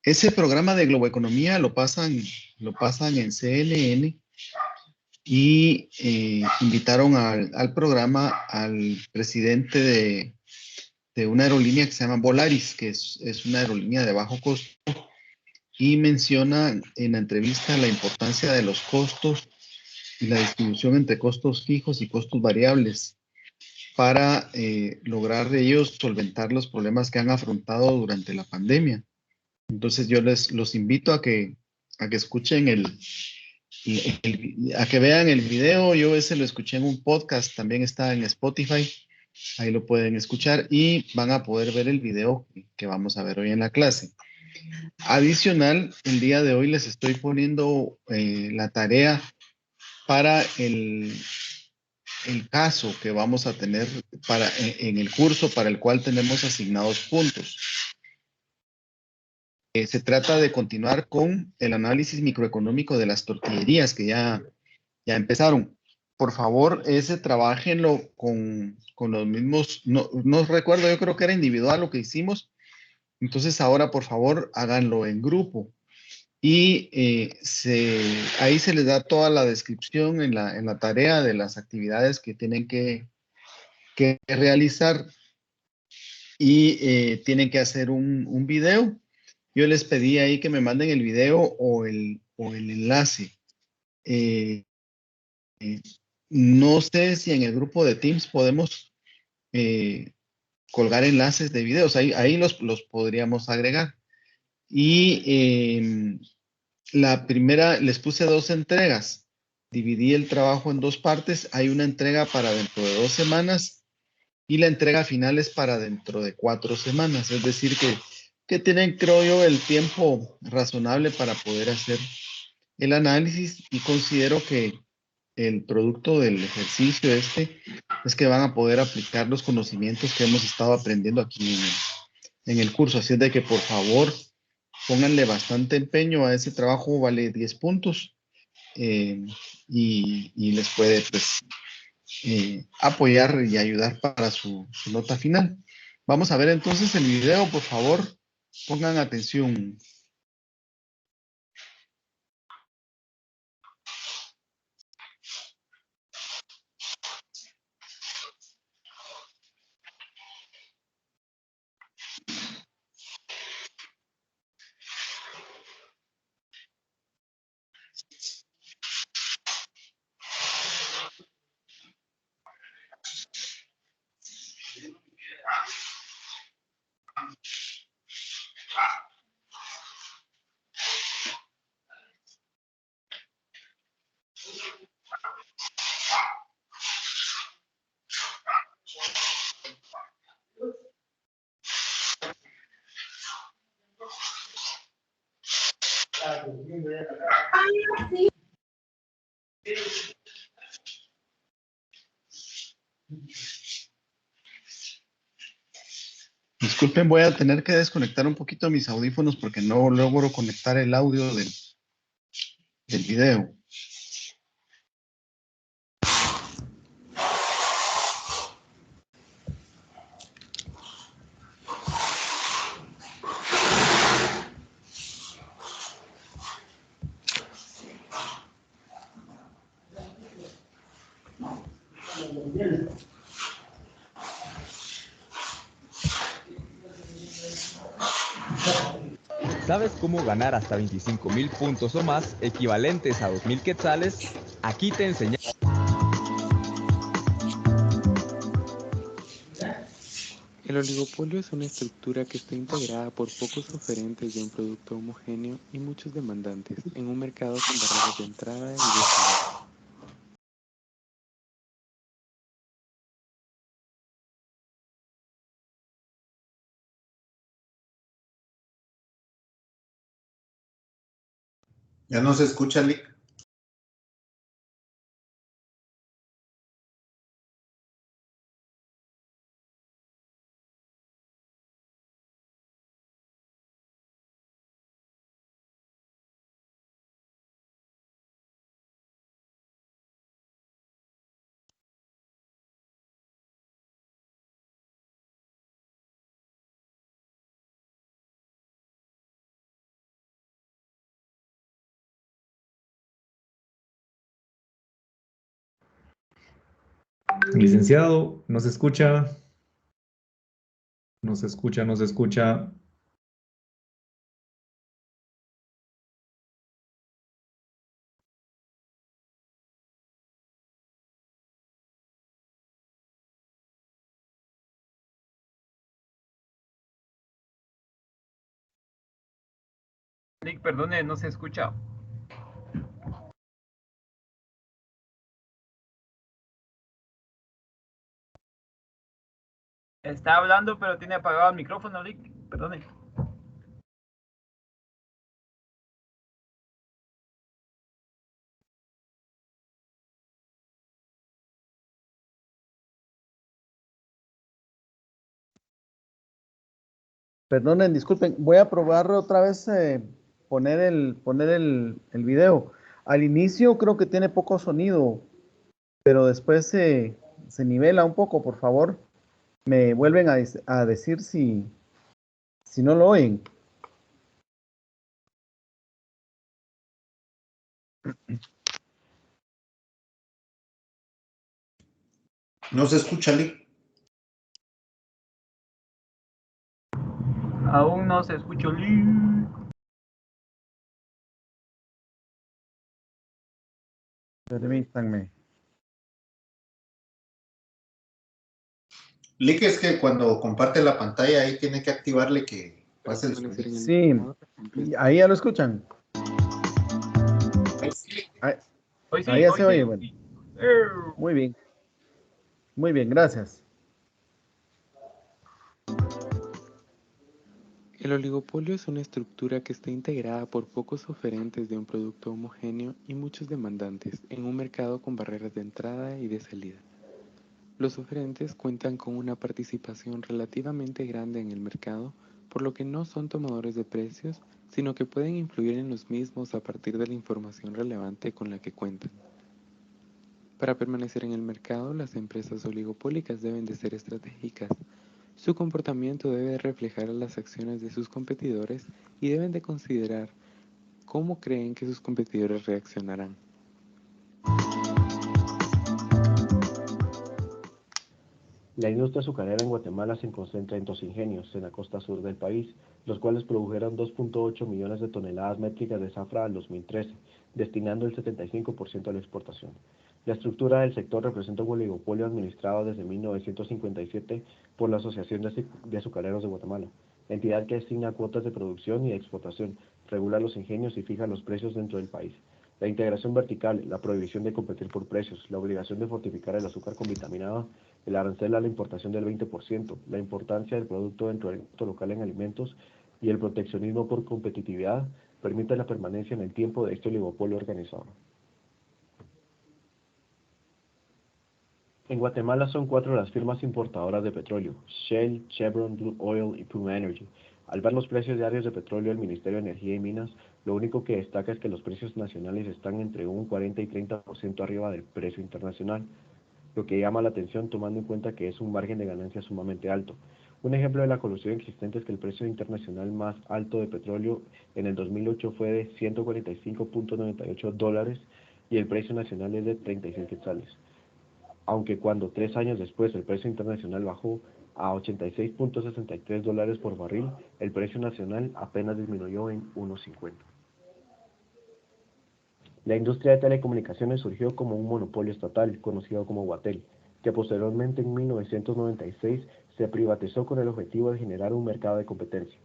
Ese programa de Globoeconomía lo pasan en CNN y invitaron al programa al presidente de una aerolínea que se llama Volaris, que es una aerolínea de bajo costo, y menciona en la entrevista la importancia de los costos y la distribución entre costos fijos y costos variables para lograr ellos solventar los problemas que han afrontado durante la pandemia. Entonces yo los invito a que escuchen a que vean el video. Yo ese lo escuché en un podcast, también está en Spotify, ahí lo pueden escuchar y van a poder ver el video que vamos a ver hoy en la clase. Adicional, el día de hoy les estoy poniendo la tarea para el caso que vamos a tener en el curso para el cual tenemos asignados puntos. Se trata de continuar con el análisis microeconómico de las tortillerías que ya empezaron. Por favor, ese trabajenlo con los mismos, no recuerdo, yo creo que era individual lo que hicimos. Entonces ahora, por favor, háganlo en grupo. Y ahí se les da toda la descripción en la tarea de las actividades que tienen que realizar y tienen que hacer un video. Yo les pedí ahí que me manden el video o el enlace. Eh, no sé si en el grupo de Teams podemos eh, colgar enlaces de videos, ahí los podríamos agregar. Y la primera, les puse dos entregas, dividí el trabajo en dos partes, hay una entrega para dentro de 2 semanas y la entrega final es para dentro de 4 semanas, es decir que tienen, creo yo, el tiempo razonable para poder hacer el análisis y considero que el producto del ejercicio es que van a poder aplicar los conocimientos que hemos estado aprendiendo aquí en el curso. Así es de que por favor pónganle bastante empeño a ese trabajo, vale 10 puntos eh, y les puede pues, apoyar y ayudar para su nota final. Vamos a ver entonces el video, por favor, pongan atención. Disculpen, voy a tener que desconectar un poquito mis audífonos porque no logro conectar el audio del video. ¿Sabes cómo ganar hasta 25,000 puntos o más, equivalentes a 2,000 quetzales? Aquí te enseñamos. El oligopolio es una estructura que está integrada por pocos oferentes de un producto homogéneo y muchos demandantes en un mercado con barreras de entrada y de salida. Ya no se escucha, Lick. Licenciado, ¿no se escucha? No se escucha, no se escucha. Nick, perdone, no se escucha. Está hablando, pero tiene apagado el micrófono, Nick. Perdone. Perdonen, disculpen, voy a probar otra vez poner el video. Al inicio creo que tiene poco sonido, pero después se nivela un poco, por favor. Me vuelven a decir si no lo oyen. No se escucha, Lick. Aún no se escucha, Nick. Permítanme. Lick es que cuando comparte la pantalla ahí tiene que activarle que Para pase el permanecer en sonido. el Sí, mercado, las empresas ahí ya lo escuchan. Ahí, Hoy ahí sí, ya hoy se sí. oye, bueno. Muy bien. Muy bien, gracias. El oligopolio es una estructura que está integrada por pocos oferentes de un producto homogéneo y muchos demandantes en un mercado con barreras de entrada y de salida. Los oferentes cuentan con una participación relativamente grande en el mercado, por lo que no son tomadores de precios, sino que pueden influir en los mismos a partir de la información relevante con la que cuentan. Para permanecer en el mercado, las empresas oligopólicas deben de ser estratégicas. Su comportamiento debe reflejar las acciones de sus competidores y deben de considerar cómo creen que sus competidores reaccionarán. La industria azucarera en Guatemala se concentra en dos ingenios en la costa sur del país, los cuales produjeron 2.8 millones de toneladas métricas de zafra al 2013, destinando el 75% a la exportación. La estructura del sector representa un oligopolio administrado desde 1957 por la Asociación de Azucareros de Guatemala, entidad que asigna cuotas de producción y de exportación, regula los ingenios y fija los precios dentro del país. La integración vertical, la prohibición de competir por precios, la obligación de fortificar el azúcar con vitaminada, el arancel a la importación del 20%, la importancia del producto dentro del mercado local en alimentos y el proteccionismo por competitividad permiten la permanencia en el tiempo de este oligopolio organizado. En Guatemala son 4 las firmas importadoras de petróleo: Shell, Chevron, Blue Oil y Puma Energy. Al ver los precios diarios de petróleo del Ministerio de Energía y Minas, lo único que destaca es que los precios nacionales están entre un 40 y 30% arriba del precio internacional, lo que llama la atención tomando en cuenta que es un margen de ganancia sumamente alto. Un ejemplo de la colusión existente es que el precio internacional más alto de petróleo en el 2008 fue de $145.98 y el precio nacional es de 36 quetzales. Aunque cuando 3 años después el precio internacional bajó a $86.63 por barril, el precio nacional apenas disminuyó en 1.50. La industria de telecomunicaciones surgió como un monopolio estatal, conocido como Guatel, que posteriormente en 1996 se privatizó con el objetivo de generar un mercado de competencia.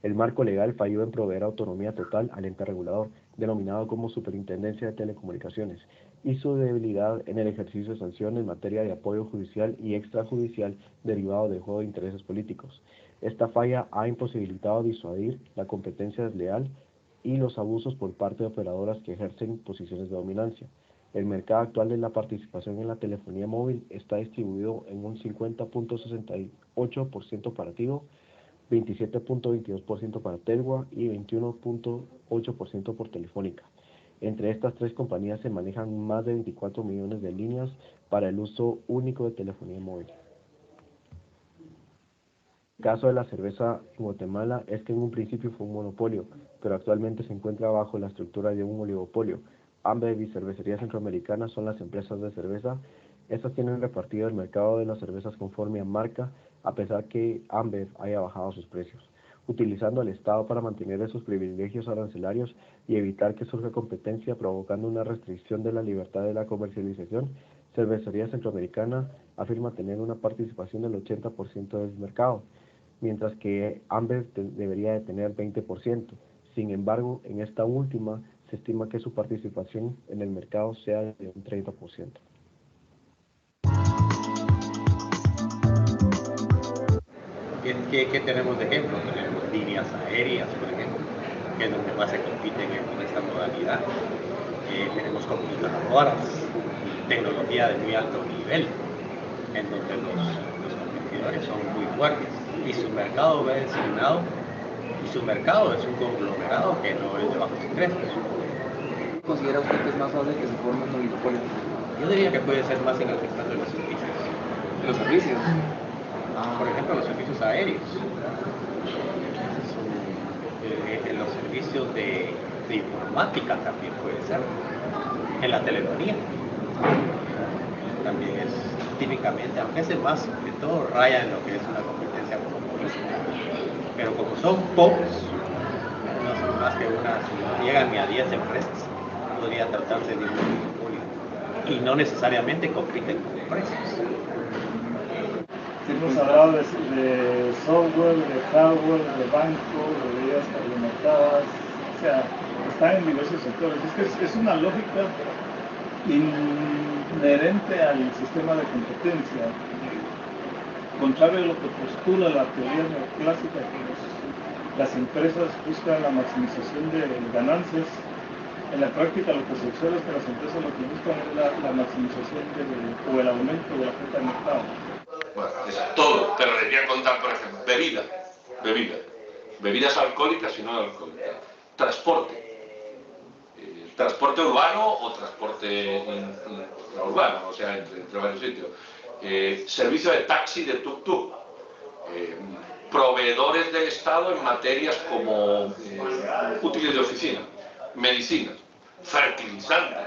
El marco legal falló en proveer autonomía total al ente regulador, denominado como Superintendencia de Telecomunicaciones, y su debilidad en el ejercicio de sanciones en materia de apoyo judicial y extrajudicial derivado del juego de intereses políticos. Esta falla ha imposibilitado disuadir la competencia desleal y los abusos por parte de operadoras que ejercen posiciones de dominancia. El mercado actual de la participación en la telefonía móvil está distribuido en un 50.68% para Tigo, 27.22% para Telgua y 21.8% por Telefónica. Entre estas tres compañías se manejan más de 24 millones de líneas para el uso único de telefonía móvil. El caso de la cerveza en Guatemala es que en un principio fue un monopolio, pero actualmente se encuentra bajo la estructura de un oligopolio. Ambev y Cervecerías Centroamericanas son las empresas de cerveza Estas tienen repartido el mercado de las cervezas conforme a marca, a pesar que Ambev haya bajado sus precios, utilizando al Estado para mantener esos privilegios arancelarios y evitar que surja competencia, provocando una restricción de la libertad de la comercialización. Cervecería Centroamericana afirma tener una participación del 80% del mercado, mientras que Ambev debería de tener 20%. Sin embargo, en esta última se estima que su participación en el mercado sea de un 30%. ¿Qué tenemos de ejemplo? Tenemos líneas aéreas, por ejemplo, que es donde más se compiten en esta modalidad. Tenemos computadoras, tecnología de muy alto nivel, en donde los competidores son muy fuertes y su mercado va designado, y su mercado es un conglomerado que no es de bajos ingresos. ¿Considera usted que es más fácil que se forme un oligopolio? Yo diría que puede ser más en el sector de los servicios. ¿Los servicios? Por ejemplo, los servicios aéreos. Los servicios de informática también puede ser. En la telefonía. También es típicamente, aunque es más que todo, raya en lo que es una competencia monopolística. Pero como son pocos, no son más que no llegan ni a 10 empresas, podría tratarse de un monopolio. Y no necesariamente compiten con precios. Hemos hablado de software, de hardware, de banco, de bebidas carbonatadas, o sea, están en diversos sectores. Es que es una lógica inherente al sistema de competencia, contrario a lo que postula la teoría neoclásica, que las empresas buscan la maximización de ganancias. En la práctica lo que se observa es que las empresas lo que buscan es la maximización o el aumento de la cuota de mercado. Bueno, es todo, pero les voy a contar, por ejemplo, bebidas alcohólicas y no alcohólicas, transporte urbano o transporte urbano, o sea, entre varios sitios, servicio de taxi, de tuk-tuk, proveedores del Estado en materias como útiles de oficina, medicinas, fertilizantes.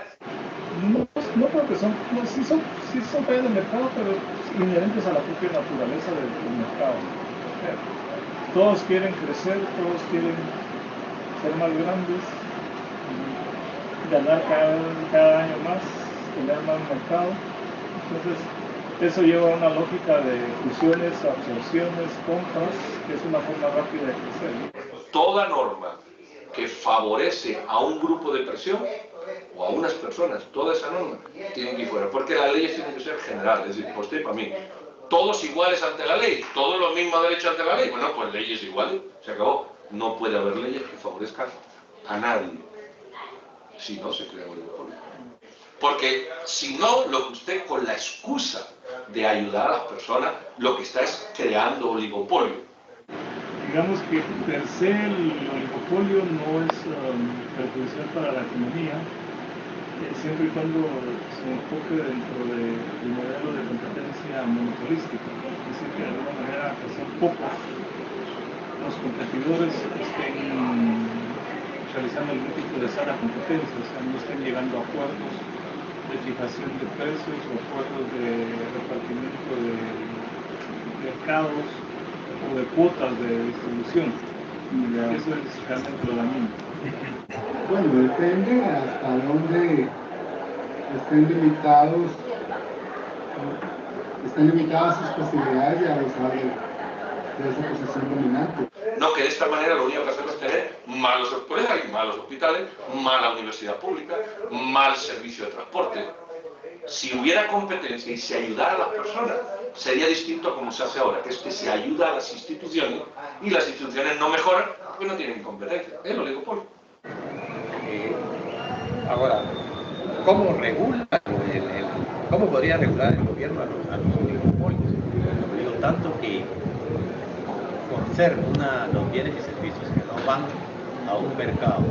No creo que sí son fallas de mercado, pero inherentes a la propia naturaleza del mercado. Todos quieren crecer, todos quieren ser más grandes, ganar cada año más, tener más mercado. Entonces, eso lleva a una lógica de fusiones, absorciones, compras, que es una forma rápida de crecer. Toda norma que favorece a un grupo de presión o a unas personas, toda esa norma tiene que ir fuera, porque las leyes tienen que ser generales, es decir, para usted y para mí, todos iguales ante la ley, todos los mismos derechos ante la ley. Bueno, pues leyes iguales, se acabó. No puede haber leyes que favorezcan a nadie, si no se crea un oligopolio. Porque si no, lo que usted, con la excusa de ayudar a las personas, lo que está es creando oligopolio. Digamos que per se el oligopolio no es perjudicial para la economía, siempre y cuando se enfoque dentro del modelo de competencia monopolística, es decir, que de alguna manera que sean pocos los competidores estén realizando algún tipo de sana competencia, o sea, no estén llegando a acuerdos de fijación de precios o acuerdos de repartimiento de mercados o de cuotas de distribución. Eso es realmente lo dañino. Bueno, depende hasta dónde estén limitadas sus posibilidades de abusar de esa posición dominante. No, que de esta manera lo único que hacemos es tener malos hospitales, mala universidad pública, mal servicio de transporte. Si hubiera competencia y se ayudara a las personas, sería distinto a como se hace ahora, que es que se ayuda a las instituciones y las instituciones no mejoran porque no tienen competencia. Es lo oligopolio. Ahora, ¿cómo regula cómo podría regular el gobierno a los oligopolios? Digo, tanto que por ser los bienes y servicios que no van a un mercado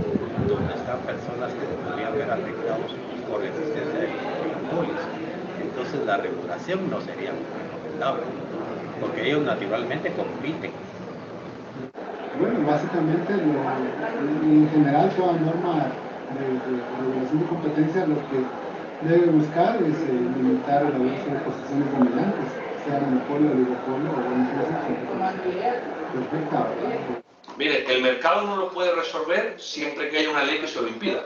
donde están personas que podrían ver afectados por la existencia de oligopolios, entonces la regulación no sería muy recomendable, porque ellos naturalmente compiten. Bueno, básicamente, en general, toda norma de regulación de competencia lo que debe buscar es limitar el abuso de posiciones dominantes, sea monopolio, oligopolio o incluso perfecta. Mire, el mercado no lo puede resolver siempre que haya una ley que se lo impida.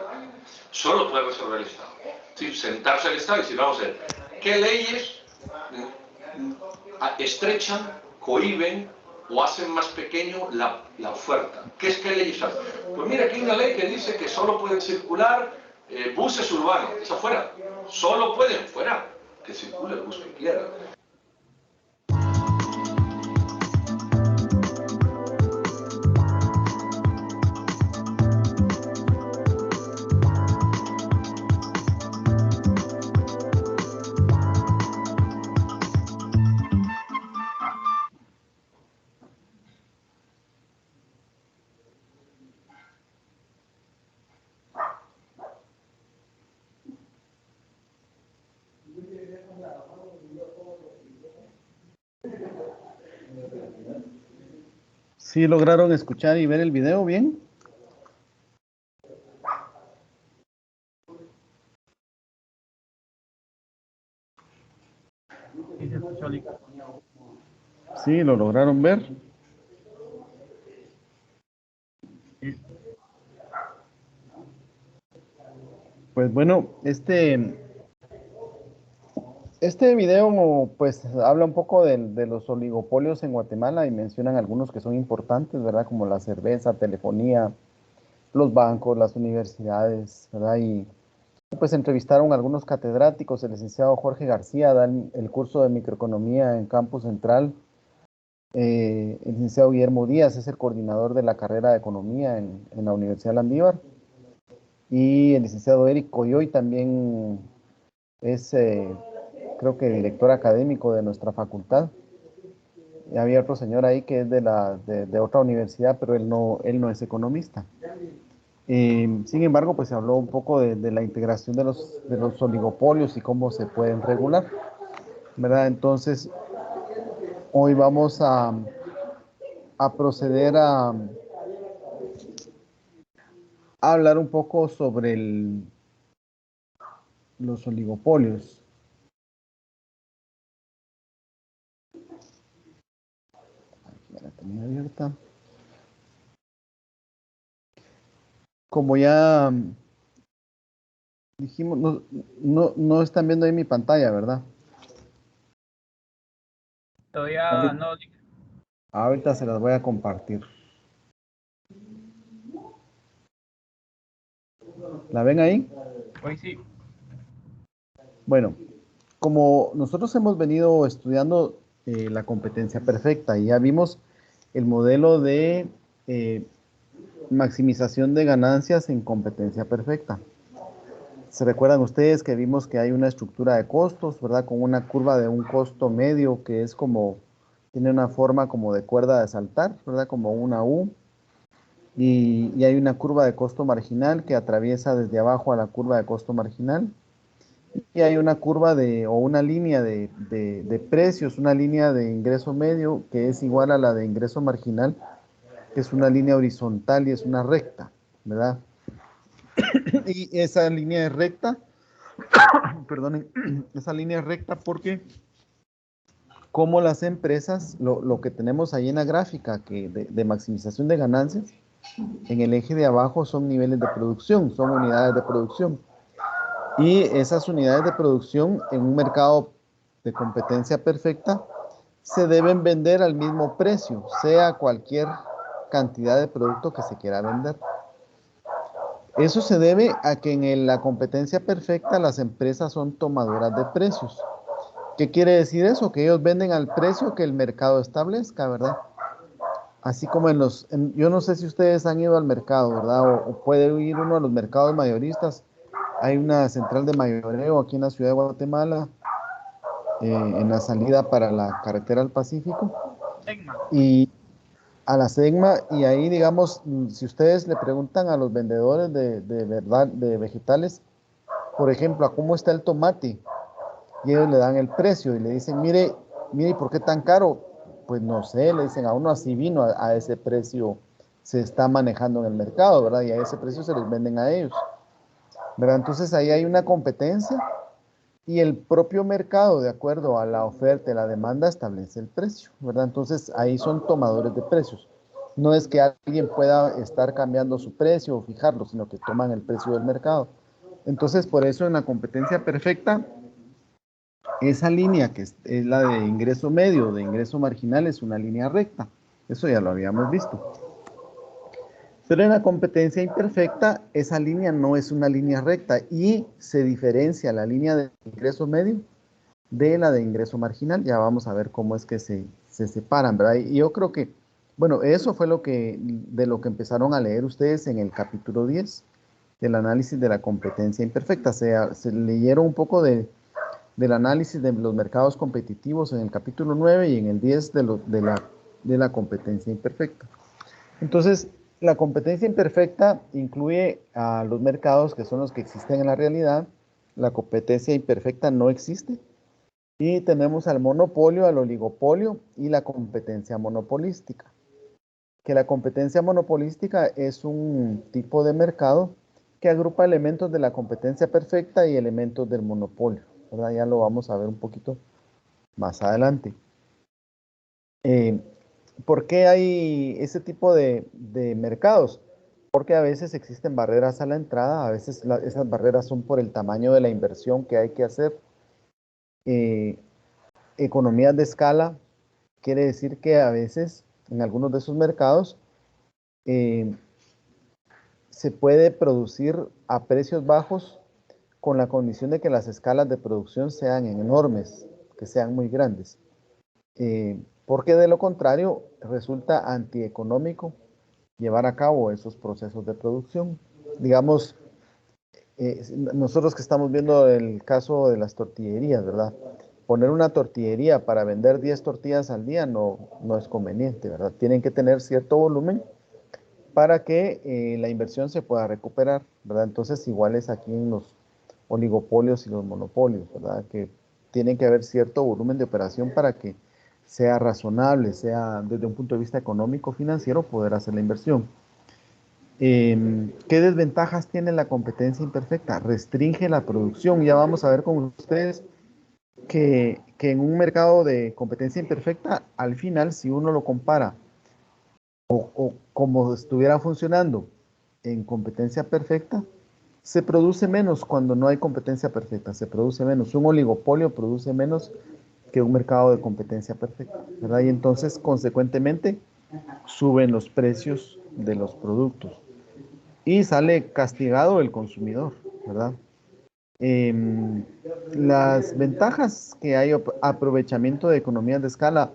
Solo puede resolver el Estado. Sí, sentarse el Estado y decir, vamos a ver, ¿qué leyes estrechan, cohíben o hacen más pequeño la oferta? ¿Qué leyes hay? Pues mira, aquí hay una ley que dice que solo pueden circular buses urbanos. Eso fuera. Solo pueden, fuera. Que circule el bus que quiera. ¿Sí lograron escuchar y ver el video bien? Sí, se escuchó, Lick. ¿Sí lo lograron ver? Pues bueno, este video pues habla un poco de los oligopolios en Guatemala y mencionan algunos que son importantes, ¿verdad? Como la cerveza, telefonía, los bancos, las universidades, ¿verdad? Y pues entrevistaron a algunos catedráticos. El licenciado Jorge García da el curso de microeconomía en Campus Central. El licenciado Guillermo Díaz es el coordinador de la carrera de economía en la Universidad Landívar. Y el licenciado Eric Coyoy también es, creo que director académico de nuestra facultad. Y había otro señor ahí que es de otra universidad, pero él no es economista. Sin embargo, pues se habló un poco de la integración de los oligopolios y cómo se pueden regular, ¿verdad? Entonces, hoy vamos a proceder a hablar un poco sobre los oligopolios. Aquí la tenía abierta. Como ya dijimos, no están viendo ahí mi pantalla, ¿verdad? Todavía no, Lick. Ahorita se las voy a compartir. ¿La ven ahí? Hoy sí. Bueno, como nosotros hemos venido estudiando la competencia perfecta y ya vimos el modelo de maximización de ganancias en competencia perfecta. ¿Se recuerdan ustedes que vimos que hay una estructura de costos, ¿verdad? Con una curva de un costo medio que es como, tiene una forma como de cuerda de saltar, ¿verdad? Como una U. Y hay una curva de costo marginal que atraviesa desde abajo a la curva de costo marginal. Y hay una curva o una línea de precios, una línea de ingreso medio que es igual a la de ingreso marginal, que es una línea horizontal y es una recta, ¿verdad? Y esa línea es recta, perdonen, esa línea es recta porque como las empresas, lo que tenemos ahí en la gráfica que de maximización de ganancias, en el eje de abajo son niveles de producción, son unidades de producción. Y esas unidades de producción en un mercado de competencia perfecta se deben vender al mismo precio, sea cualquier cantidad de producto que se quiera vender. Eso se debe a que en la competencia perfecta las empresas son tomadoras de precios. ¿Qué quiere decir eso? Que ellos venden al precio que el mercado establezca, ¿verdad? Así como yo no sé si ustedes han ido al mercado, ¿verdad? O puede ir uno a los mercados mayoristas. Hay una central de mayoreo aquí en la ciudad de Guatemala, en la salida para la carretera al Pacífico. Egma. Y a la SEGMA, y ahí, digamos, si ustedes le preguntan a los vendedores de vegetales, por ejemplo, a cómo está el tomate, y ellos le dan el precio y le dicen, mire, ¿y por qué tan caro? Pues no sé, le dicen a uno, así vino, a ese precio se está manejando en el mercado, ¿verdad? Y a ese precio se les venden a ellos, ¿verdad? Entonces ahí hay una competencia y el propio mercado, de acuerdo a la oferta y la demanda, establece el precio, ¿verdad? Entonces, ahí son tomadores de precios. No es que alguien pueda estar cambiando su precio o fijarlo, sino que toman el precio del mercado. Entonces, por eso en la competencia perfecta, esa línea que es la de ingreso medio, de ingreso marginal, es una línea recta. Eso ya lo habíamos visto. Pero en la competencia imperfecta, esa línea no es una línea recta y se diferencia la línea de ingreso medio de la de ingreso marginal. Ya vamos a ver cómo es que se separan, ¿verdad? Y yo creo que, bueno, eso fue de lo que empezaron a leer ustedes en el capítulo 10 del análisis de la competencia imperfecta. Se leyeron un poco del análisis de los mercados competitivos en el capítulo 9 y en el 10 de la competencia imperfecta. Entonces, la competencia imperfecta incluye a los mercados que son los que existen en la realidad. La competencia imperfecta no existe. Y tenemos al monopolio, al oligopolio y la competencia monopolística. Que la competencia monopolística es un tipo de mercado que agrupa elementos de la competencia perfecta y elementos del monopolio, ¿verdad? Ya lo vamos a ver un poquito más adelante. ¿Por qué hay ese tipo de mercados? Porque a veces existen barreras a la entrada, a veces esas barreras son por el tamaño de la inversión que hay que hacer. Economías de escala quiere decir que a veces en algunos de esos mercados se puede producir a precios bajos con la condición de que las escalas de producción sean enormes, que sean muy grandes. Porque de lo contrario resulta antieconómico llevar a cabo esos procesos de producción. Digamos, nosotros que estamos viendo el caso de las tortillerías, ¿verdad? Poner una tortillería para vender 10 tortillas al día no es conveniente, ¿verdad? Tienen que tener cierto volumen para que la inversión se pueda recuperar, ¿verdad? Entonces, igual es aquí en los oligopolios y los monopolios, ¿verdad? Que tienen que haber cierto volumen de operación para que sea razonable, sea desde un punto de vista económico, financiero, poder hacer la inversión. ¿Qué desventajas tiene la competencia imperfecta? Restringe la producción. Ya vamos a ver con ustedes que en un mercado de competencia imperfecta, al final, si uno lo compara o como estuviera funcionando en competencia perfecta, se produce menos cuando no hay competencia perfecta, se produce menos. Un oligopolio produce menos que un mercado de competencia perfecta, ¿verdad? Y entonces, consecuentemente, suben los precios de los productos y sale castigado el consumidor, ¿verdad? Las ventajas que hay, aprovechamiento de economías de escala,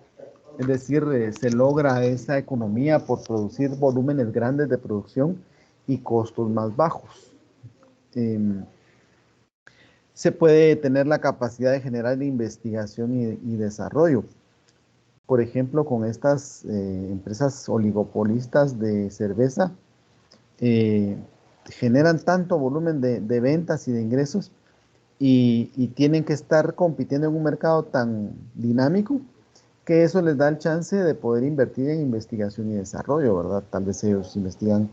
es decir, se logra esa economía por producir volúmenes grandes de producción y costos más bajos. Se puede tener la capacidad de generar investigación y desarrollo. Por ejemplo, con estas empresas oligopolistas de cerveza, generan tanto volumen de ventas y de ingresos y tienen que estar compitiendo en un mercado tan dinámico que eso les da el chance de poder invertir en investigación y desarrollo, ¿verdad? Tal vez ellos investigan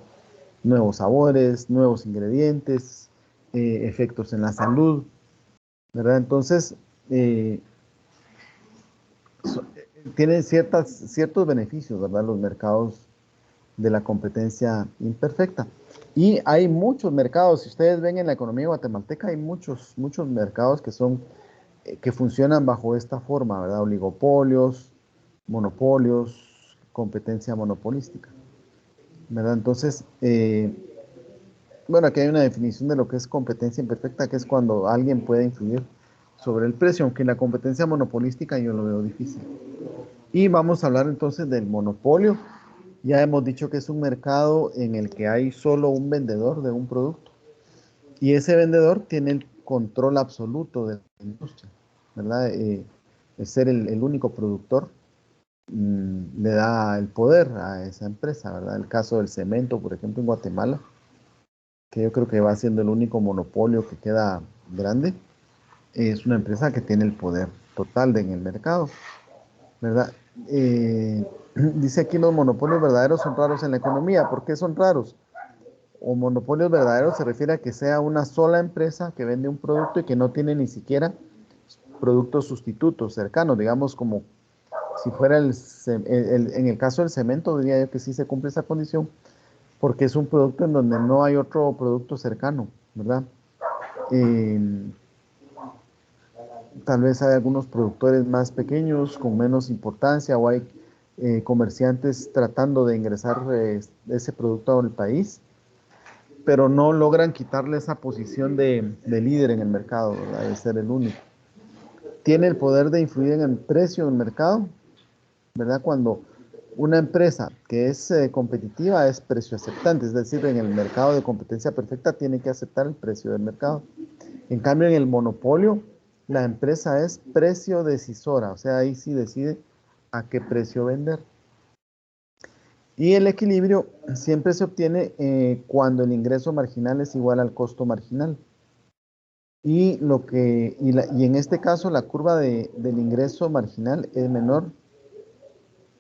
nuevos sabores, nuevos ingredientes, efectos en la salud, ¿verdad? Entonces, tienen ciertos beneficios, ¿verdad? Los mercados de la competencia imperfecta. Y hay muchos mercados, si ustedes ven en la economía guatemalteca, hay muchos mercados que funcionan bajo esta forma, ¿verdad? Oligopolios, monopolios, competencia monopolística, ¿verdad? Entonces, bueno, aquí hay una definición de lo que es competencia imperfecta, que es cuando alguien puede influir sobre el precio, aunque en la competencia monopolística yo lo veo difícil. Y vamos a hablar entonces del monopolio. Ya hemos dicho que es un mercado en el que hay solo un vendedor de un producto y ese vendedor tiene el control absoluto de la industria, ¿verdad? El ser el único productor le da el poder a esa empresa, ¿verdad? El caso del cemento, por ejemplo, en Guatemala, que yo creo que va siendo el único monopolio que queda grande, es una empresa que tiene el poder total en el mercado, ¿verdad? Dice aquí los monopolios verdaderos son raros en la economía. ¿Por qué son raros? o monopolios verdaderos se refiere a que sea una sola empresa que vende un producto y que no tiene ni siquiera productos sustitutos cercanos, digamos como si fuera en el caso del cemento, diría yo que sí se cumple esa condición, porque es un producto en donde no hay otro producto cercano, ¿verdad? Tal vez hay algunos productores más pequeños con menos importancia o hay comerciantes tratando de ingresar ese producto al país, pero no logran quitarle esa posición de líder en el mercado, ¿verdad? De ser el único. Tiene el poder de influir en el precio del mercado, ¿verdad? Cuando una empresa que es competitiva es precio aceptante, es decir, en el mercado de competencia perfecta tiene que aceptar el precio del mercado. En cambio, en el monopolio, la empresa es precio decisora, o sea, ahí sí decide a qué precio vender. Y el equilibrio siempre se obtiene cuando el ingreso marginal es igual al costo marginal. Y en este caso la curva del ingreso marginal es menor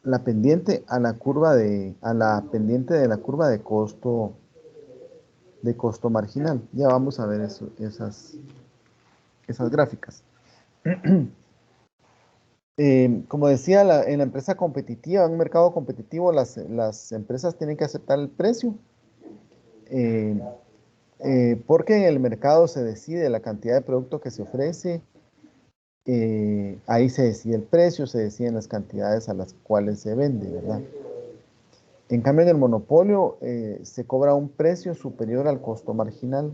la pendiente a la pendiente de la curva de costo marginal. Ya vamos a ver esas gráficas. Como decía, en la empresa competitiva, en un mercado competitivo, las empresas tienen que aceptar el precio, porque en el mercado se decide la cantidad de producto que se ofrece, ahí se decide el precio, se deciden las cantidades a las cuales se vende, ¿verdad? En cambio, en el monopolio se cobra un precio superior al costo marginal.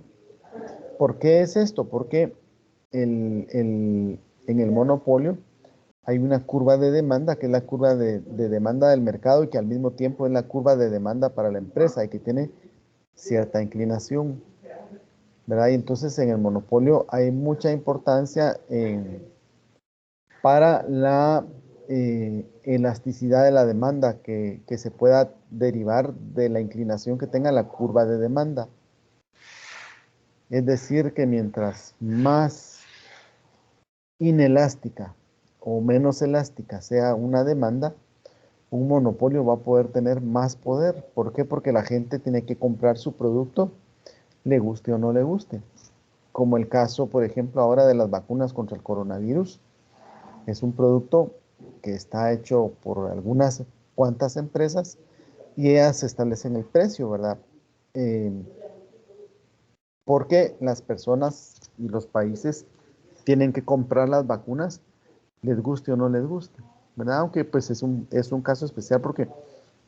¿Por qué es esto? Porque en el monopolio hay una curva de demanda, que es la curva de demanda del mercado y que al mismo tiempo es la curva de demanda para la empresa y que tiene cierta inclinación, ¿verdad? Y entonces en el monopolio hay mucha importancia para la elasticidad de la demanda que se pueda derivar de la inclinación que tenga la curva de demanda. Es decir, que mientras más inelástica o menos elástica sea una demanda, un monopolio va a poder tener más poder. ¿Por qué? Porque la gente tiene que comprar su producto, le guste o no le guste. Como el caso, por ejemplo, ahora de las vacunas contra el coronavirus. Es un producto que está hecho por algunas cuantas empresas y ellas establecen el precio, ¿verdad? Porque las personas y los países tienen que comprar las vacunas, les guste o no les guste, ¿verdad? Aunque pues es un caso especial porque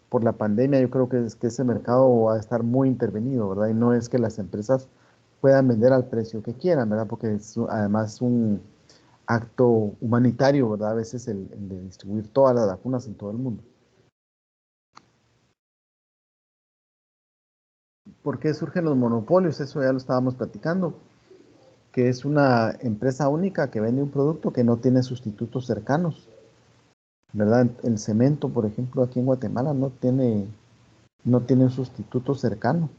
por la pandemia yo creo que ese mercado va a estar muy intervenido, ¿verdad? Y no es que las empresas puedan vender al precio que quieran, ¿verdad? Porque además un acto humanitario, ¿verdad? A veces el de distribuir todas las vacunas en todo el mundo. ¿Por qué surgen los monopolios? Eso ya lo estábamos platicando, que es una empresa única que vende un producto que no tiene sustitutos cercanos, ¿verdad? El cemento, por ejemplo, aquí en Guatemala no tiene un sustituto cercano,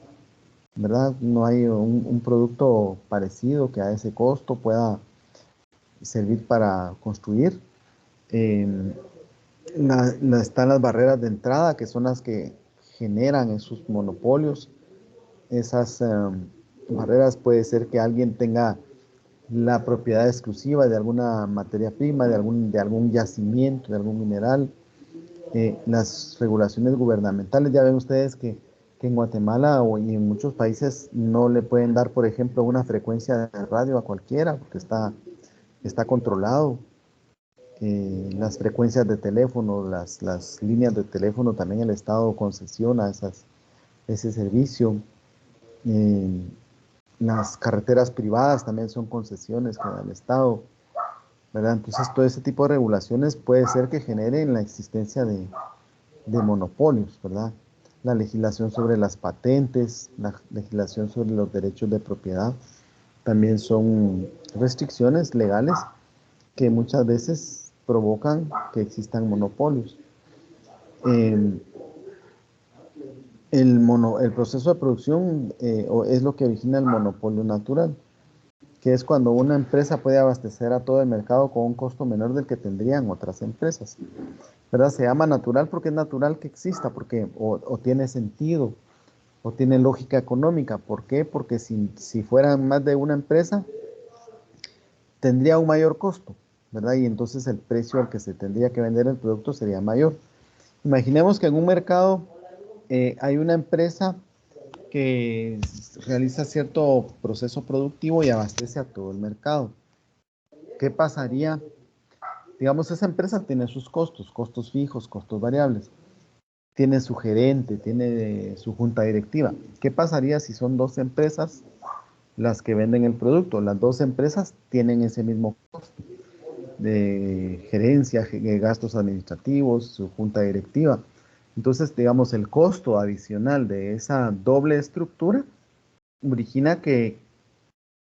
¿verdad? No hay un producto parecido que a ese costo pueda servir para construir. Están las barreras de entrada, que son las que generan esos monopolios. Esas barreras puede ser que alguien tenga la propiedad exclusiva de alguna materia prima, de algún yacimiento, de algún mineral. Las regulaciones gubernamentales, ya ven ustedes que en Guatemala y en muchos países no le pueden dar, por ejemplo, una frecuencia de radio a cualquiera, porque está controlado. Las frecuencias de teléfono, las líneas de teléfono, también el Estado concesiona ese servicio. Las carreteras privadas también son concesiones que da el Estado, ¿verdad? Entonces todo ese tipo de regulaciones puede ser que generen la existencia de monopolios, ¿verdad? La legislación sobre las patentes, la legislación sobre los derechos de propiedad, también son restricciones legales que muchas veces provocan que existan monopolios. El proceso de producción es lo que origina el monopolio natural, que es cuando una empresa puede abastecer a todo el mercado con un costo menor del que tendrían otras empresas, ¿verdad? Se llama natural porque es natural que exista, porque o tiene sentido, o tiene lógica económica. ¿Por qué? Porque si fueran más de una empresa, tendría un mayor costo, ¿verdad? Y entonces el precio al que se tendría que vender el producto sería mayor. Imaginemos que en un mercado hay una empresa que realiza cierto proceso productivo y abastece a todo el mercado. ¿Qué pasaría? Digamos, esa empresa tiene sus costos, costos fijos, costos variables. Tiene su gerente, tiene su junta directiva. ¿Qué pasaría si son dos empresas las que venden el producto? Las dos empresas tienen ese mismo costo de gerencia, gastos administrativos, su junta directiva. Entonces, digamos, el costo adicional de esa doble estructura origina que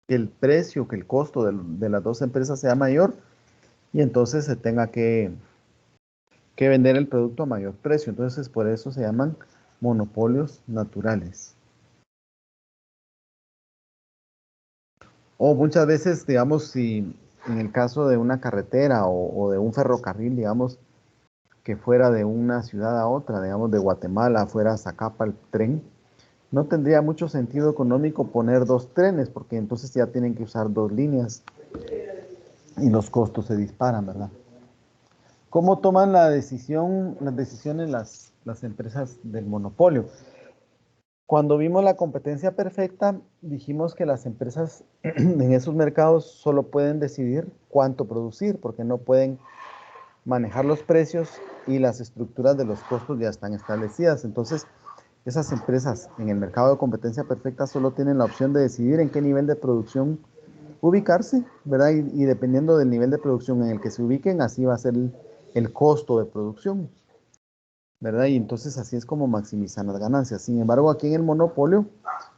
el precio, que el costo de las dos empresas sea mayor y entonces se tenga que vender el producto a mayor precio. Entonces, por eso se llaman monopolios naturales. O muchas veces, digamos, si en el caso de una carretera o de un ferrocarril, digamos, que fuera de una ciudad a otra, digamos, de Guatemala fuera a Zacapa el tren, no tendría mucho sentido económico poner dos trenes, porque entonces ya tienen que usar dos líneas y los costos se disparan, ¿verdad? ¿Cómo toman las decisiones las empresas del monopolio? Cuando vimos la competencia perfecta, dijimos que las empresas en esos mercados solo pueden decidir cuánto producir, porque no pueden manejar los precios y las estructuras de los costos ya están establecidas. Entonces, esas empresas en el mercado de competencia perfecta solo tienen la opción de decidir en qué nivel de producción ubicarse, ¿verdad? Y dependiendo del nivel de producción en el que se ubiquen, así va a ser el costo de producción, ¿verdad? Y entonces así es como maximizan las ganancias. Sin embargo, aquí en el monopolio,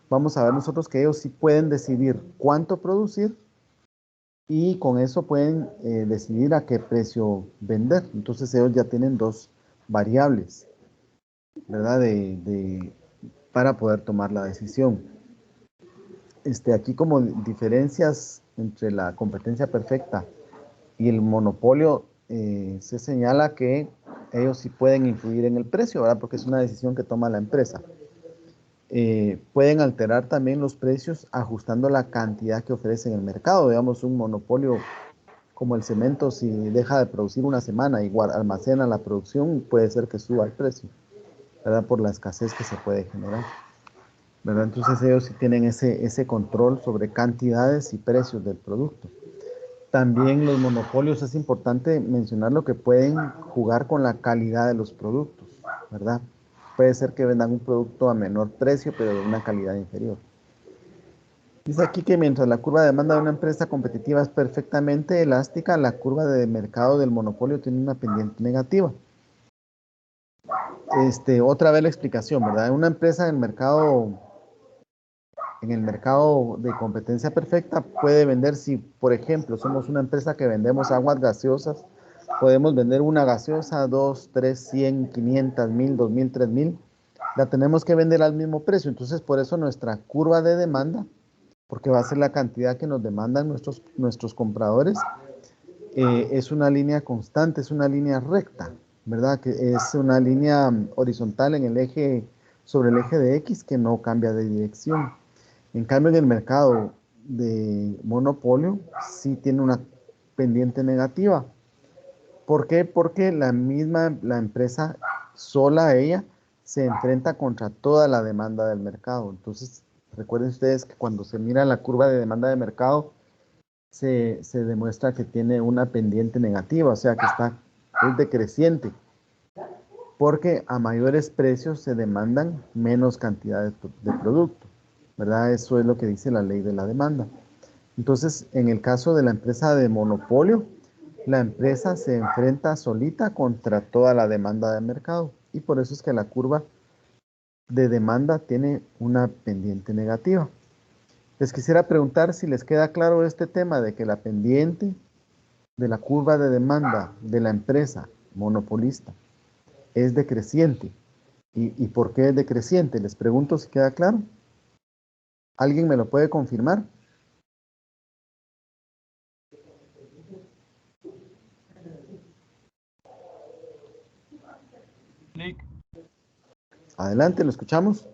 vamos a ver nosotros que ellos sí pueden decidir cuánto producir y con eso pueden decidir a qué precio vender. Entonces ellos ya tienen dos variables, ¿verdad? Para poder tomar la decisión. Aquí como diferencias entre la competencia perfecta y el monopolio, se señala que ellos sí pueden influir en el precio, ¿verdad? Porque es una decisión que toma la empresa. Pueden alterar también los precios ajustando la cantidad que ofrece en el mercado. Digamos, un monopolio como el cemento, si deja de producir una semana y almacena la producción, puede ser que suba el precio, ¿verdad? Por la escasez que se puede generar, ¿verdad? Entonces ellos sí tienen ese control sobre cantidades y precios del producto. También los monopolios, es importante mencionarlo, que pueden jugar con la calidad de los productos, ¿verdad? Puede ser que vendan un producto a menor precio, pero de una calidad inferior. Dice aquí que mientras la curva de demanda de una empresa competitiva es perfectamente elástica, la curva de mercado del monopolio tiene una pendiente negativa. Otra vez la explicación, ¿verdad? Una empresa en el mercado de competencia perfecta puede vender, si por ejemplo somos una empresa que vendemos aguas gaseosas, podemos vender una gaseosa, 2, 3, 100, 500, 1000, 2000, 3000, la tenemos que vender al mismo precio. Entonces por eso nuestra curva de demanda, porque va a ser la cantidad que nos demandan nuestros compradores, es una línea constante, es una línea recta, ¿verdad? Que es una línea horizontal sobre el eje de X, que no cambia de dirección. En cambio, en el mercado de monopolio sí tiene una pendiente negativa. ¿Por qué? Porque la empresa sola, ella, se enfrenta contra toda la demanda del mercado. Entonces, recuerden ustedes que cuando se mira la curva de demanda de mercado, se demuestra que tiene una pendiente negativa, o sea que es decreciente, porque a mayores precios se demandan menos cantidad de producto, ¿verdad? Eso es lo que dice la ley de la demanda. Entonces, en el caso de la empresa de monopolio, la empresa se enfrenta solita contra toda la demanda del mercado, y por eso es que la curva de demanda tiene una pendiente negativa. Les quisiera preguntar si les queda claro este tema de que la pendiente de la curva de demanda de la empresa monopolista es decreciente. ¿Y por qué es decreciente? Les pregunto si queda claro. ¿Alguien me lo puede confirmar? Adelante, lo escuchamos.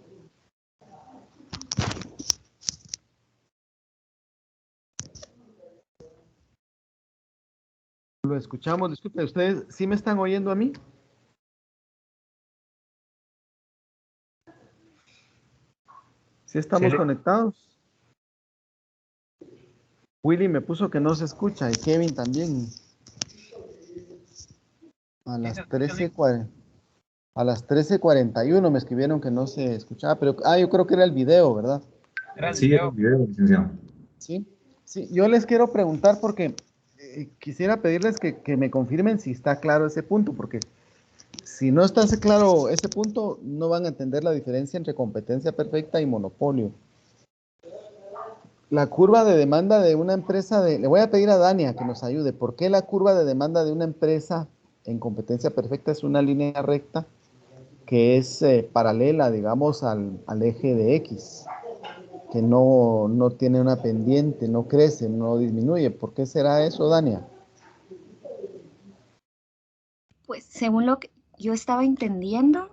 escuchamos. Disculpe, ¿ustedes sí me están oyendo a mí? ¿Sí estamos conectados? Willy me puso que no se escucha y Kevin también. A las 13:41 me escribieron que no se escuchaba, pero yo creo que era el video, ¿verdad? Sí, era el video, licenciado. Sí, yo les quiero preguntar porque quisiera pedirles que me confirmen si está claro ese punto, porque si no está claro ese punto, no van a entender la diferencia entre competencia perfecta y monopolio. La curva de demanda de una empresa le voy a pedir a Dania que nos ayude. ¿Por qué la curva de demanda de una empresa en competencia perfecta es una línea recta que es paralela, digamos, al eje de X? Que no tiene una pendiente, no crece, no disminuye. ¿Por qué será eso, Dania? Pues según lo que yo estaba entendiendo,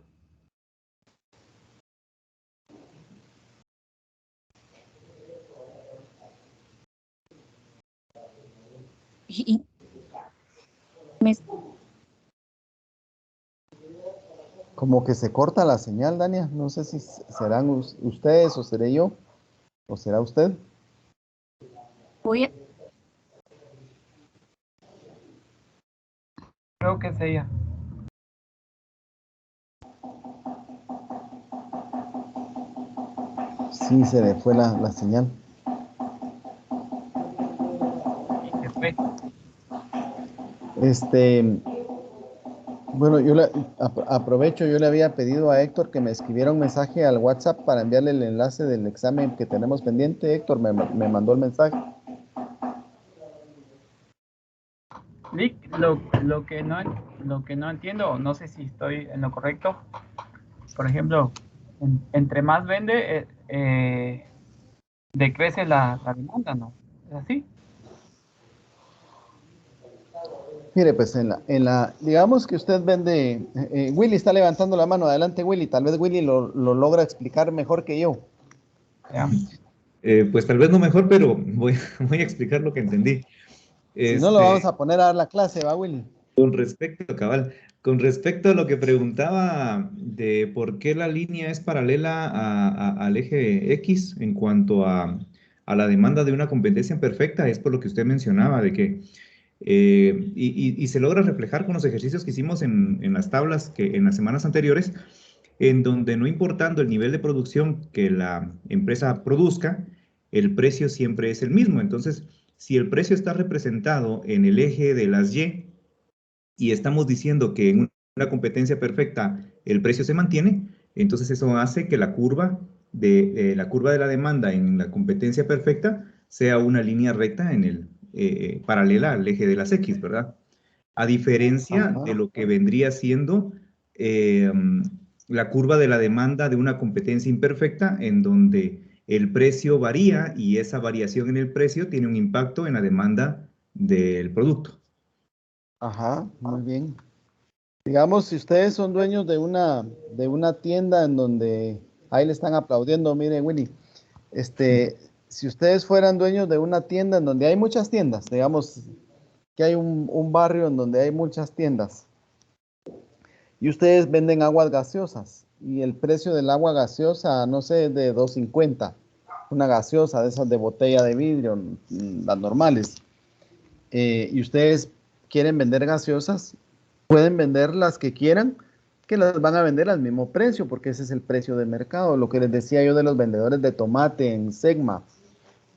Como que se corta la señal, Dania. No sé si serán ustedes o seré yo o será usted. Creo que es ella. Sí, se le fue la señal. Bueno, aprovecho, yo le había pedido a Héctor que me escribiera un mensaje al WhatsApp para enviarle el enlace del examen que tenemos pendiente. Héctor me mandó el mensaje. Lick, lo que no entiendo, no sé si estoy en lo correcto. Por ejemplo, entre más vende, decrece la demanda, ¿no? ¿Es así? Mire, pues digamos que usted vende, Willy está levantando la mano, adelante Willy, tal vez Willy lo logra explicar mejor que yo. Pues tal vez no mejor, pero voy a explicar lo que entendí. Si no, lo vamos a poner a dar la clase, ¿va, Willy? Con respecto a lo que preguntaba de por qué la línea es paralela al eje X en cuanto a la demanda de una competencia perfecta, es por lo que usted mencionaba, de que y se logra reflejar con los ejercicios que hicimos en las tablas que en las semanas anteriores, en donde no importando el nivel de producción que la empresa produzca, el precio siempre es el mismo. Entonces, si el precio está representado en el eje de las y estamos diciendo que en una competencia perfecta el precio se mantiene, entonces eso hace que la curva de la demanda en la competencia perfecta sea una línea recta paralela al eje de las X, ¿verdad? A diferencia de lo que vendría siendo la curva de la demanda de una competencia imperfecta, en donde el precio varía y esa variación en el precio tiene un impacto en la demanda del producto. Ajá, muy bien. Digamos, si ustedes son dueños de una tienda en donde, ahí le están aplaudiendo, mire Willy, si ustedes fueran dueños de una tienda en donde hay muchas tiendas, digamos que hay un barrio en donde hay muchas tiendas, y ustedes venden aguas gaseosas, y el precio del agua gaseosa, no sé, es de $2.50, una gaseosa de esas de botella de vidrio, las normales, y ustedes quieren vender gaseosas, pueden vender las que quieran, que las van a vender al mismo precio, porque ese es el precio de mercado. Lo que les decía yo de los vendedores de tomate en Segma,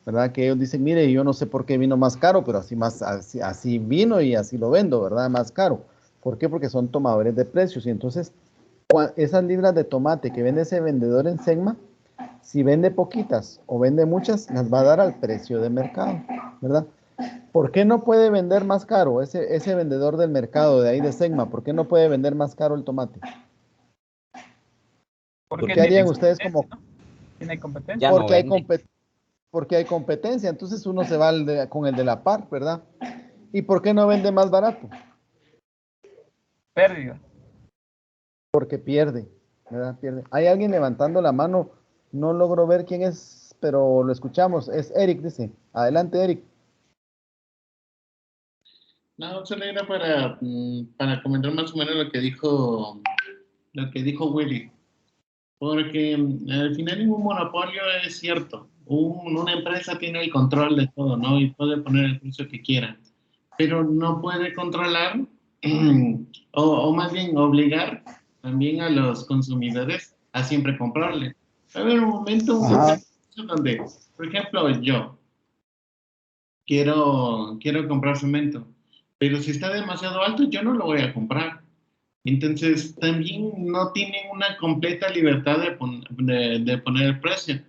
¿verdad? Que ellos dicen, mire, yo no sé por qué vino más caro, pero así vino y así lo vendo, ¿verdad? Más caro. ¿Por qué? Porque son tomadores de precios. Y entonces, esas libras de tomate que vende ese vendedor en Segma, si vende poquitas o vende muchas, las va a dar al precio de mercado, ¿verdad? ¿Por qué no puede vender más caro ese vendedor del mercado de ahí de Segma? ¿Por qué no puede vender más caro el tomate? ¿Por qué harían ustedes como? ¿No? ¿Tiene competencia? Porque hay competencia, entonces uno se va con el de la par, ¿verdad? ¿Y por qué no vende más barato? Pérdida. Porque pierde, ¿verdad? Pierde. Hay alguien levantando la mano, no logro ver quién es, pero lo escuchamos. Es Eric, dice. Adelante, Eric. No, solo era para comentar más o menos lo que dijo Willy. Porque al final ningún monopolio es cierto. Una empresa tiene el control de todo, ¿no? Y puede poner el precio que quiera. Pero no puede controlar o más bien obligar también a los consumidores a siempre comprarle. Va a haber un momento donde, por ejemplo, yo quiero comprar cemento, pero si está demasiado alto, yo no lo voy a comprar. Entonces, también no tienen una completa libertad de poner el precio.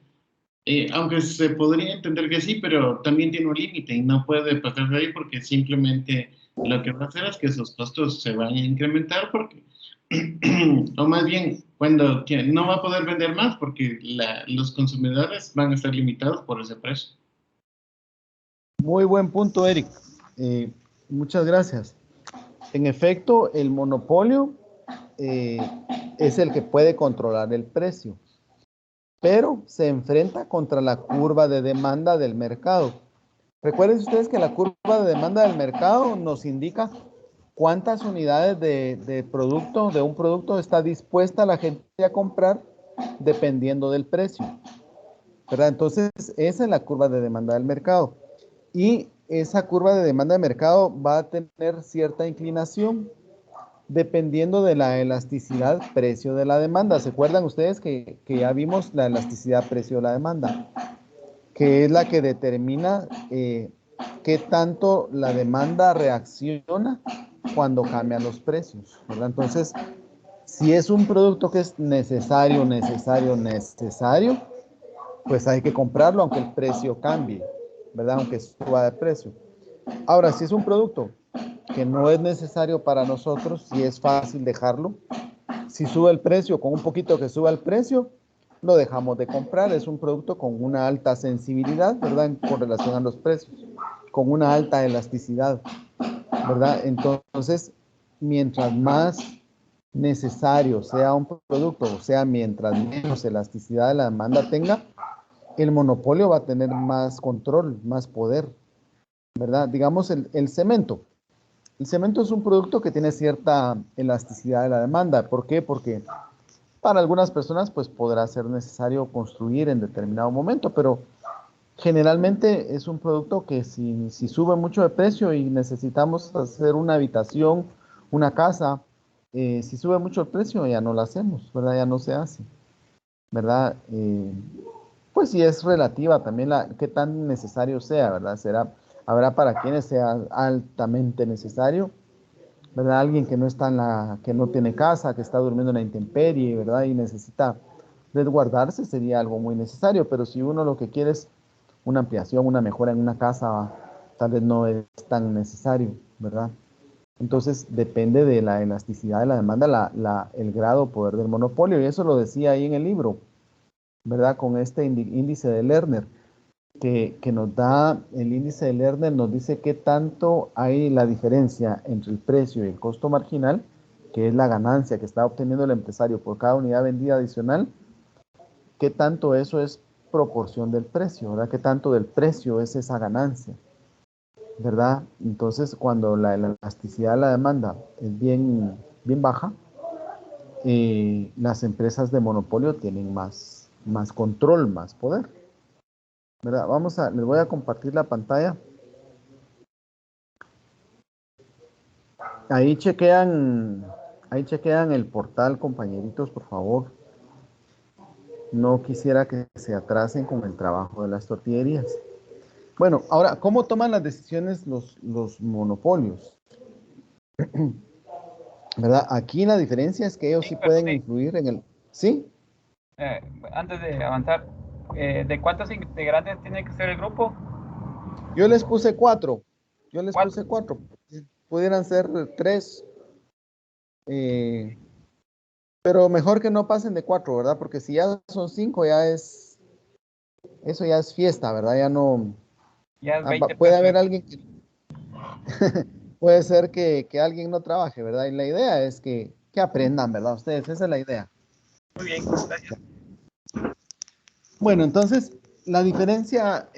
Aunque se podría entender que sí, pero también tiene un límite y no puede pasar de ahí porque simplemente lo que va a hacer es que sus costos se van a incrementar porque, o más bien, cuando no va a poder vender más porque los consumidores van a estar limitados por ese precio. Muy buen punto, Eric. Muchas gracias. En efecto, el monopolio es el que puede controlar el precio, pero se enfrenta contra la curva de demanda del mercado. Recuerden ustedes que la curva de demanda del mercado nos indica cuántas unidades de un producto está dispuesta la gente a comprar dependiendo del precio, ¿verdad? Entonces, esa es la curva de demanda del mercado. Y esa curva de demanda de mercado va a tener cierta inclinación dependiendo de la elasticidad precio de la demanda. ¿Se acuerdan ustedes que ya vimos la elasticidad precio de la demanda? Que es la que determina qué tanto la demanda reacciona cuando cambian los precios, ¿verdad? Entonces, si es un producto que es necesario, pues hay que comprarlo aunque el precio cambie, ¿verdad? Aunque suba de precio. Ahora, si es un producto que no es necesario para nosotros, si es fácil dejarlo, si sube el precio, con un poquito que suba el precio, lo dejamos de comprar. Es un producto con una alta sensibilidad, ¿verdad? Con relación a los precios, con una alta elasticidad, ¿verdad? Entonces, mientras más necesario sea un producto, o sea, mientras menos elasticidad de la demanda tenga, el monopolio va a tener más control, más poder, ¿verdad? Digamos el cemento. El cemento es un producto que tiene cierta elasticidad de la demanda. ¿Por qué? Porque para algunas personas pues podrá ser necesario construir en determinado momento, pero generalmente es un producto que si sube mucho de precio y necesitamos hacer una habitación, una casa, si sube mucho el precio ya no lo hacemos, ¿verdad? Ya no se hace, ¿verdad? Pues sí es relativa también qué tan necesario sea, ¿verdad? Habrá para quienes sea altamente necesario, ¿verdad? Alguien que no está que no tiene casa, que está durmiendo en la intemperie, ¿verdad? Y necesita resguardarse, sería algo muy necesario, pero si uno lo que quiere es una ampliación, una mejora en una casa, tal vez no es tan necesario, ¿verdad? Entonces depende de la elasticidad de la demanda, el grado de poder del monopolio, y eso lo decía ahí en el libro, ¿verdad? Con este índice de Lerner, que nos da, el índice de Lerner nos dice qué tanto hay la diferencia entre el precio y el costo marginal, que es la ganancia que está obteniendo el empresario por cada unidad vendida adicional, qué tanto eso es proporción del precio, ¿verdad? Qué tanto del precio es esa ganancia, ¿verdad? Entonces, cuando la elasticidad de la demanda es bien baja, las empresas de monopolio tienen más control, más poder, ¿verdad? Les voy a compartir la pantalla. Ahí chequean el portal, compañeritos, por favor. No quisiera que se atrasen con el trabajo de las tortillerías. Bueno, ahora, ¿cómo toman las decisiones los monopolios? ¿Verdad? Aquí la diferencia es que ellos sí pueden influir en el... ¿Sí? Antes de avanzar, ¿de cuántos integrantes tiene que ser el grupo? Yo les puse 4. Puse 4. Pudieran ser 3. Pero mejor que no pasen de 4, ¿verdad? Porque si ya son 5, eso ya es fiesta, ¿verdad? Ya no... Ya es 20 puede haber alguien que... puede ser que alguien no trabaje, ¿verdad? Y la idea es que aprendan, ¿verdad? Ustedes, esa es la idea. Muy bien, gracias. Bueno, entonces, la diferencia,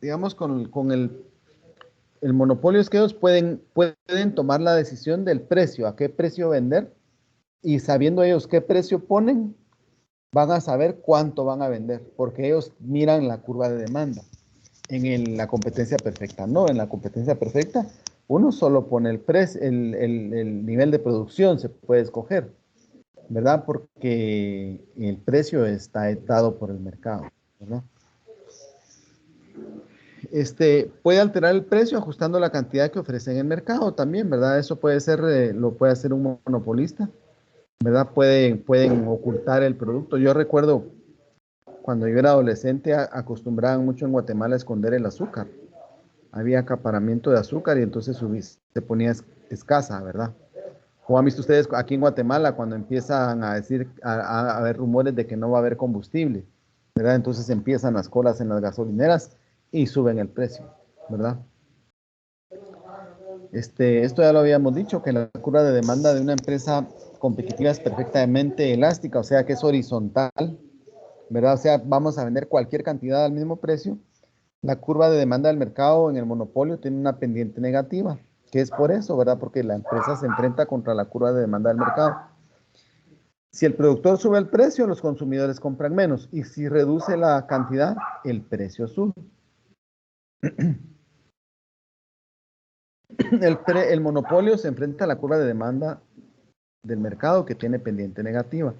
digamos, con el monopolio es que ellos pueden tomar la decisión del precio, a qué precio vender, y sabiendo ellos qué precio ponen, van a saber cuánto van a vender, porque ellos miran la curva de demanda. En la competencia perfecta, no, en la competencia perfecta, uno solo pone el precio, el nivel de producción se puede escoger, ¿verdad? Porque el precio está dado por el mercado, ¿verdad? Puede alterar el precio ajustando la cantidad que ofrece en el mercado también, ¿verdad? Eso puede ser, lo puede hacer un monopolista, ¿verdad? Pueden ocultar el producto. Yo recuerdo cuando yo era adolescente acostumbraban mucho en Guatemala a esconder el azúcar. Había acaparamiento de azúcar y entonces se ponía escasa, ¿verdad? ¿O han visto ustedes aquí en Guatemala cuando empiezan a decir, a haber rumores de que no va a haber combustible, ¿verdad? Entonces empiezan las colas en las gasolineras y suben el precio, ¿verdad? Esto ya lo habíamos dicho, que la curva de demanda de una empresa competitiva es perfectamente elástica, o sea que es horizontal, ¿verdad? O sea, vamos a vender cualquier cantidad al mismo precio. La curva de demanda del mercado en el monopolio tiene una pendiente negativa, que es por eso, ¿verdad? Porque la empresa se enfrenta contra la curva de demanda del mercado. Si el productor sube el precio, los consumidores compran menos. Y si reduce la cantidad, el precio sube. El monopolio se enfrenta a la curva de demanda del mercado que tiene pendiente negativa.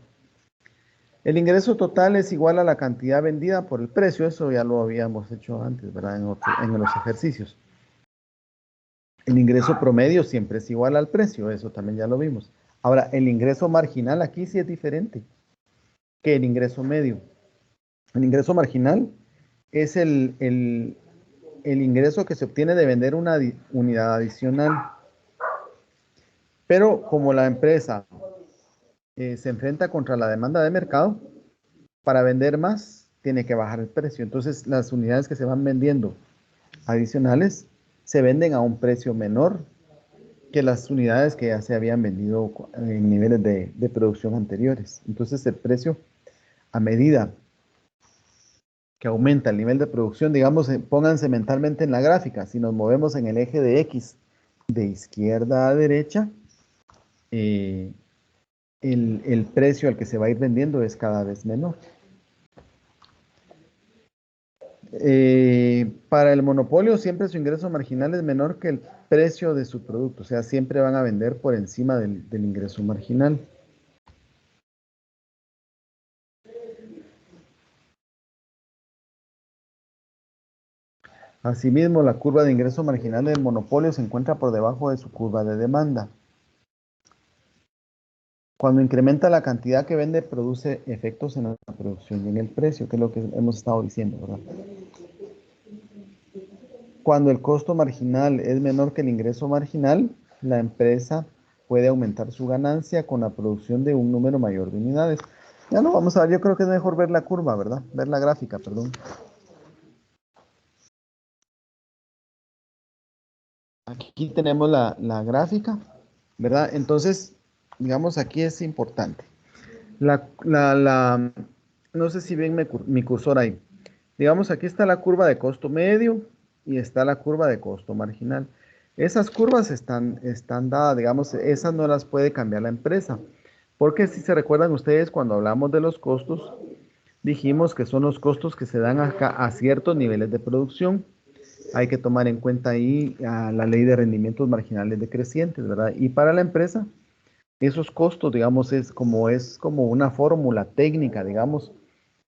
El ingreso total es igual a la cantidad vendida por el precio. Eso ya lo habíamos hecho antes, ¿verdad? En los ejercicios. El ingreso promedio siempre es igual al precio. Eso también ya lo vimos. Ahora, el ingreso marginal aquí sí es diferente que el ingreso medio. El ingreso marginal es el ingreso que se obtiene de vender una unidad adicional. Pero como la empresa se enfrenta contra la demanda de mercado, para vender más tiene que bajar el precio. Entonces las unidades que se van vendiendo adicionales se venden a un precio menor que las unidades que ya se habían vendido en niveles de producción anteriores. Entonces el precio, a medida que aumenta el nivel de producción, digamos, pónganse mentalmente en la gráfica, si nos movemos en el eje de X de izquierda a derecha, el precio al que se va a ir vendiendo es cada vez menor. Para el monopolio siempre su ingreso marginal es menor que el precio de su producto, o sea, siempre van a vender por encima del ingreso marginal. Asimismo, la curva de ingreso marginal del monopolio se encuentra por debajo de su curva de demanda. Cuando incrementa la cantidad que vende, produce efectos en la producción y en el precio, que es lo que hemos estado diciendo, ¿verdad? Cuando el costo marginal es menor que el ingreso marginal, la empresa puede aumentar su ganancia con la producción de un número mayor de unidades. Ya lo vamos a ver, yo creo que es mejor ver la curva, ¿verdad? Ver la gráfica, perdón. Aquí tenemos la gráfica, ¿verdad? Entonces, digamos, aquí es importante. No sé si ven mi cursor ahí. Digamos, aquí está la curva de costo medio y está la curva de costo marginal. Esas curvas están dadas, digamos, esas no las puede cambiar la empresa. Porque si se recuerdan ustedes, cuando hablamos de los costos, dijimos que son los costos que se dan acá a ciertos niveles de producción. Hay que tomar en cuenta ahí la ley de rendimientos marginales decrecientes, ¿verdad? Y para la empresa, esos costos, digamos, es como una fórmula técnica, digamos,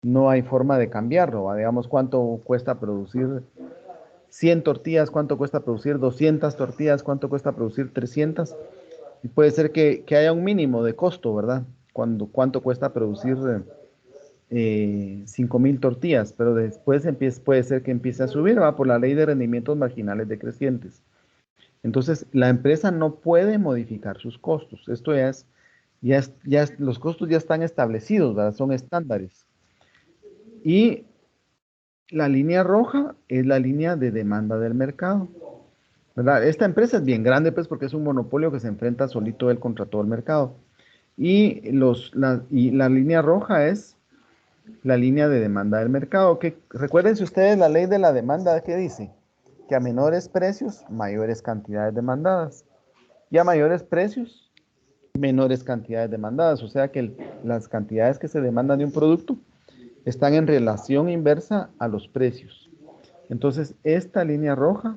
no hay forma de cambiarlo, ¿va? Digamos, cuánto cuesta producir 100 tortillas, cuánto cuesta producir 200 tortillas, cuánto cuesta producir 300. Y puede ser que haya un mínimo de costo, ¿verdad? Cuánto cuesta producir 5,000 tortillas, pero después puede ser que empiece a subir, ¿va? Por la ley de rendimientos marginales decrecientes. Entonces, la empresa no puede modificar sus costos. Esto los costos ya están establecidos, ¿verdad? Son estándares. Y la línea roja es la línea de demanda del mercado, ¿verdad? Esta empresa es bien grande, pues, porque es un monopolio que se enfrenta solito él contra todo el mercado. Y la línea roja es la línea de demanda del mercado. Que recuérdense ustedes la ley de la demanda, ¿qué dice? que a menores precios, mayores cantidades demandadas. Y a mayores precios, menores cantidades demandadas. O sea que las cantidades que se demandan de un producto están en relación inversa a los precios. Entonces, esta línea roja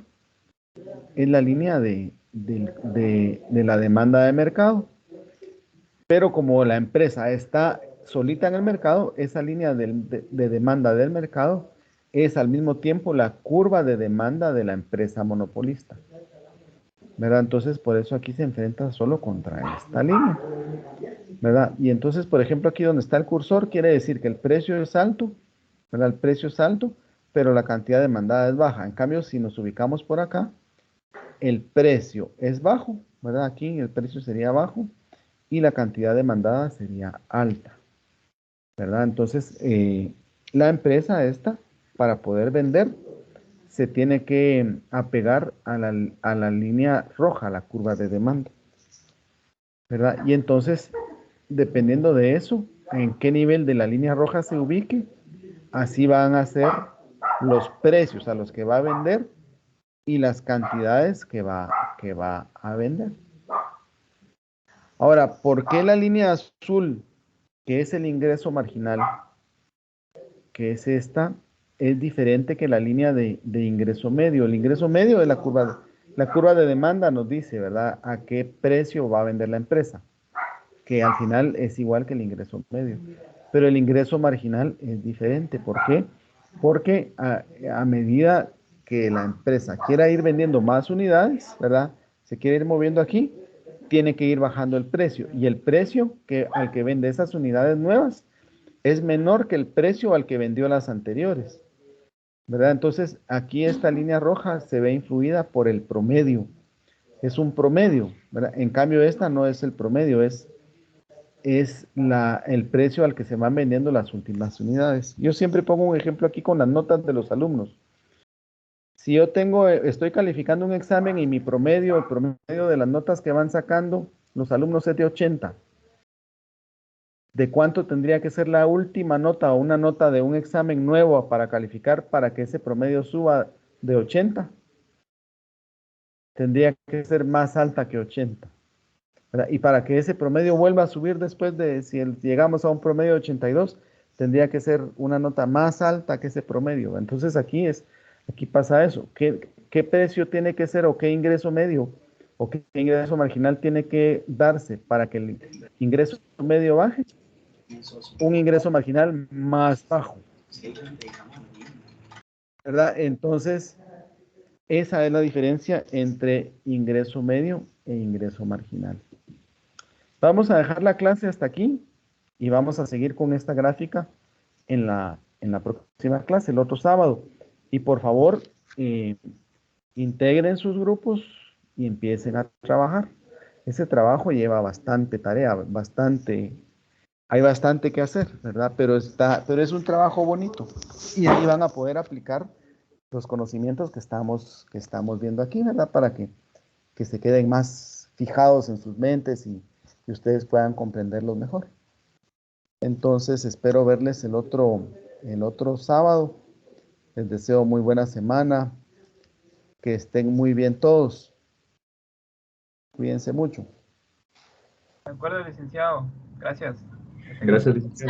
es la línea de la demanda de mercado. Pero como la empresa está solita en el mercado, esa línea de demanda del mercado es al mismo tiempo la curva de demanda de la empresa monopolista. ¿Verdad? Entonces, por eso aquí se enfrenta solo contra esta línea. ¿Verdad? Y entonces, por ejemplo, aquí donde está el cursor, quiere decir que el precio es alto, ¿verdad? El precio es alto, pero la cantidad demandada es baja. En cambio, si nos ubicamos por acá, el precio es bajo, ¿verdad? Aquí el precio sería bajo y la cantidad demandada sería alta, ¿verdad? Entonces, la empresa esta, para poder vender, se tiene que apegar a la línea roja, la curva de demanda, ¿verdad? Y entonces, dependiendo de eso, en qué nivel de la línea roja se ubique, así van a ser los precios a los que va a vender y las cantidades que va a vender. Ahora, ¿por qué la línea azul, que es el ingreso marginal, que es esta, es diferente que la línea de ingreso medio? El ingreso medio es la curva de demanda, nos dice, ¿verdad?, a qué precio va a vender la empresa, que al final es igual que el ingreso medio. Pero el ingreso marginal es diferente. ¿Por qué? Porque a medida que la empresa quiera ir vendiendo más unidades, ¿verdad?, se quiere ir moviendo aquí, tiene que ir bajando el precio. Y el precio al que vende esas unidades nuevas es menor que el precio al que vendió las anteriores, ¿verdad? Entonces, aquí esta línea roja se ve influida por el promedio. Es un promedio, ¿verdad? En cambio, esta no es el promedio, es el precio al que se van vendiendo las últimas unidades. Yo siempre pongo un ejemplo aquí con las notas de los alumnos. Si yo estoy calificando un examen y el promedio de las notas que van sacando los alumnos es de 80. ¿De cuánto tendría que ser la última nota o una nota de un examen nuevo para calificar para que ese promedio suba de 80? Tendría que ser más alta que 80. ¿Verdad? Y para que ese promedio vuelva a subir después de, si llegamos a un promedio de 82, tendría que ser una nota más alta que ese promedio. Entonces aquí pasa eso. ¿Qué precio tiene que ser o qué ingreso medio o qué ingreso marginal tiene que darse para que el ingreso medio baje? Un ingreso marginal más bajo, ¿verdad? Entonces, esa es la diferencia entre ingreso medio e ingreso marginal. Vamos a dejar la clase hasta aquí y vamos a seguir con esta gráfica en la próxima clase, el otro sábado. Y por favor, integren sus grupos y empiecen a trabajar. Ese trabajo lleva bastante tarea, hay bastante que hacer, ¿verdad? Pero es un trabajo bonito y ahí van a poder aplicar los conocimientos que estamos viendo aquí, ¿verdad? Para que se queden más fijados en sus mentes y ustedes puedan comprenderlos mejor. Entonces, espero verles el otro sábado. Les deseo muy buena semana. Que estén muy bien todos. Cuídense mucho. De acuerdo, licenciado. Gracias. Gracias, licenciado.